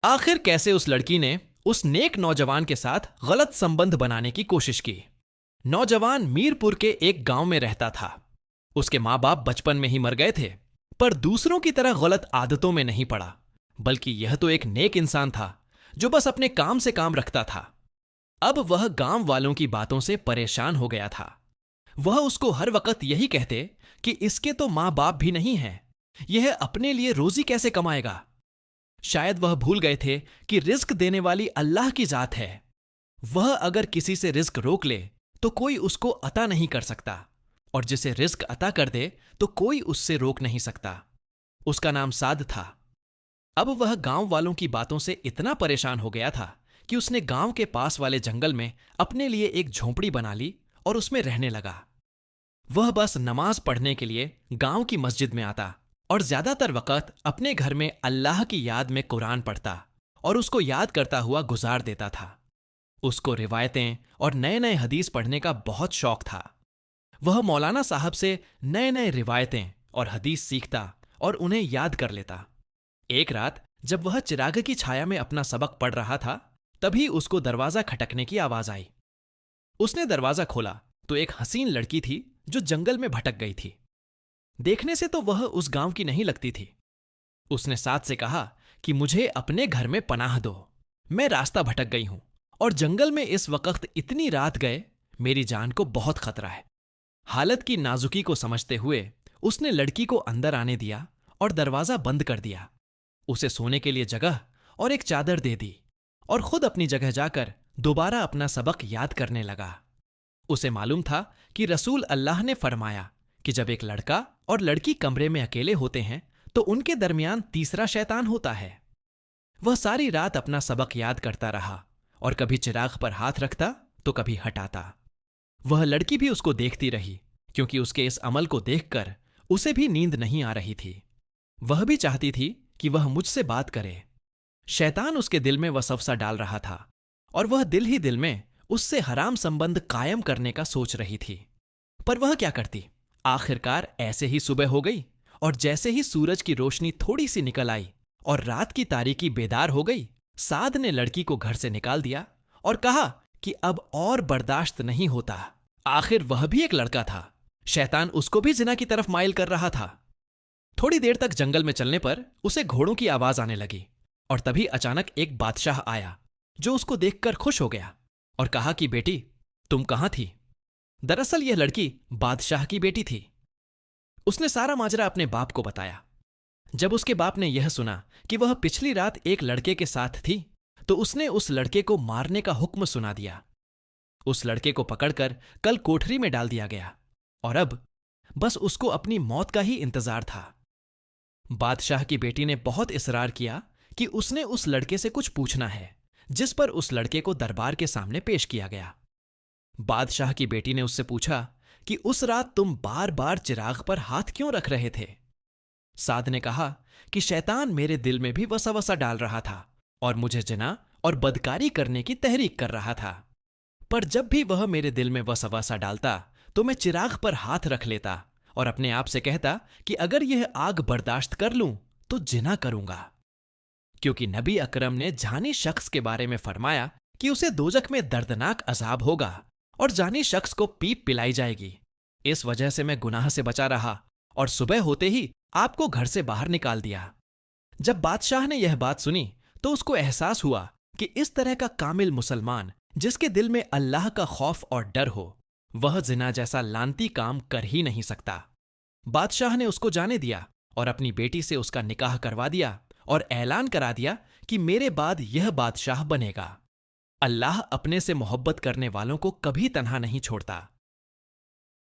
आखिर कैसे उस लड़की ने उस नेक नौजवान के साथ गलत संबंध बनाने की कोशिश की। नौजवान मीरपुर के एक गांव में रहता था। उसके माँ बाप बचपन में ही मर गए थे, पर दूसरों की तरह गलत आदतों में नहीं पड़ा, बल्कि यह तो एक नेक इंसान था जो बस अपने काम से काम रखता था। अब वह गांव वालों की बातों से परेशान हो गया था। वह उसको हर वक्त यही कहते कि इसके तो माँ बाप भी नहीं हैं, यह अपने लिए रोजी कैसे कमाएगा। शायद वह भूल गए थे कि रिस्क देने वाली अल्लाह की जात है। वह अगर किसी से रिस्क रोक ले तो कोई उसको अता नहीं कर सकता, और जिसे रिस्क अता कर दे तो कोई उससे रोक नहीं सकता। उसका नाम साद था। अब वह गांव वालों की बातों से इतना परेशान हो गया था कि उसने गांव के पास वाले जंगल में अपने लिए एक झोंपड़ी बना ली और उसमें रहने लगा। वह बस नमाज पढ़ने के लिए गांव की मस्जिद में आता और ज्यादातर वक्त अपने घर में अल्लाह की याद में कुरान पढ़ता और उसको याद करता हुआ गुजार देता था। उसको रिवायतें और नए नए हदीस पढ़ने का बहुत शौक था। वह मौलाना साहब से नए नए रिवायतें और हदीस सीखता और उन्हें याद कर लेता। एक रात जब वह चिराग की छाया में अपना सबक पढ़ रहा था, तभी उसको दरवाजा खटकने की आवाज आई। उसने दरवाजा खोला तो एक हसीन लड़की थी जो जंगल में भटक गई थी। देखने से तो वह उस गांव की नहीं लगती थी। उसने साथ से कहा कि मुझे अपने घर में पनाह दो, मैं रास्ता भटक गई हूं और जंगल में इस वक्त इतनी रात गए, मेरी जान को बहुत खतरा है। हालत की नाजुकी को समझते हुए उसने लड़की को अंदर आने दिया और दरवाजा बंद कर दिया। उसे सोने के लिए जगह और एक चादर दे दी और खुद अपनी जगह जाकर दोबारा अपना सबक याद करने लगा। उसे मालूम था कि रसूल अल्लाह ने फरमाया कि जब एक लड़का और लड़की कमरे में अकेले होते हैं तो उनके दरमियान तीसरा शैतान होता है। वह सारी रात अपना सबक याद करता रहा और कभी चिराग पर हाथ रखता तो कभी हटाता। वह लड़की भी उसको देखती रही, क्योंकि उसके इस अमल को देखकर उसे भी नींद नहीं आ रही थी। वह भी चाहती थी कि वह मुझसे बात करे। शैतान उसके दिल में वसवसा डाल रहा था और वह दिल ही दिल में उससे हराम संबंध कायम करने का सोच रही थी। पर वह क्या करती। आखिरकार ऐसे ही सुबह हो गई और जैसे ही सूरज की रोशनी थोड़ी सी निकल आई और रात की तारीकी बेदार हो गई, साद ने लड़की को घर से निकाल दिया और कहा कि अब और बर्दाश्त नहीं होता। आखिर वह भी एक लड़का था। शैतान उसको भी जिना की तरफ माइल कर रहा था। थोड़ी देर तक जंगल में चलने पर उसे घोड़ों की आवाज आने लगी और तभी अचानक एक बादशाह आया जो उसको देखकर खुश हो गया और कहा कि बेटी, तुम कहां थी। दरअसल यह लड़की बादशाह की बेटी थी। उसने सारा माजरा अपने बाप को बताया। जब उसके बाप ने यह सुना कि वह पिछली रात एक लड़के के साथ थी, तो उसने उस लड़के को मारने का हुक्म सुना दिया। उस लड़के को पकड़कर कल कोठरी में डाल दिया गया और अब बस उसको अपनी मौत का ही इंतजार था। बादशाह की बेटी ने बहुत इसरार किया कि उसने उस लड़के से कुछ पूछना है, जिस पर उस लड़के को दरबार के सामने पेश किया गया। बादशाह की बेटी ने उससे पूछा कि उस रात तुम बार बार चिराग पर हाथ क्यों रख रहे थे। साद ने कहा कि शैतान मेरे दिल में भी वसावसा डाल रहा था और मुझे जिना और बदकारी करने की तहरीक कर रहा था। पर जब भी वह मेरे दिल में वसावसा डालता तो मैं चिराग पर हाथ रख लेता और अपने आप से कहता कि अगर यह आग बर्दाश्त कर लूं तो जिना करूंगा, क्योंकि नबी अकरम ने जानी शख्स के बारे में फरमाया कि उसे दोजख में दर्दनाक अजाब होगा और जानी शख्स को पीप पिलाई जाएगी। इस वजह से मैं गुनाह से बचा रहा और सुबह होते ही आपको घर से बाहर निकाल दिया। जब बादशाह ने यह बात सुनी तो उसको एहसास हुआ कि इस तरह का कामिल मुसलमान जिसके दिल में अल्लाह का खौफ और डर हो, वह जिना जैसा लानती काम कर ही नहीं सकता। बादशाह ने उसको जाने दिया और अपनी बेटी से उसका निकाह करवा दिया और ऐलान करा दिया कि मेरे बाद यह बादशाह बनेगा। अल्लाह अपने से मोहब्बत करने वालों को कभी तन्हा नहीं छोड़ता।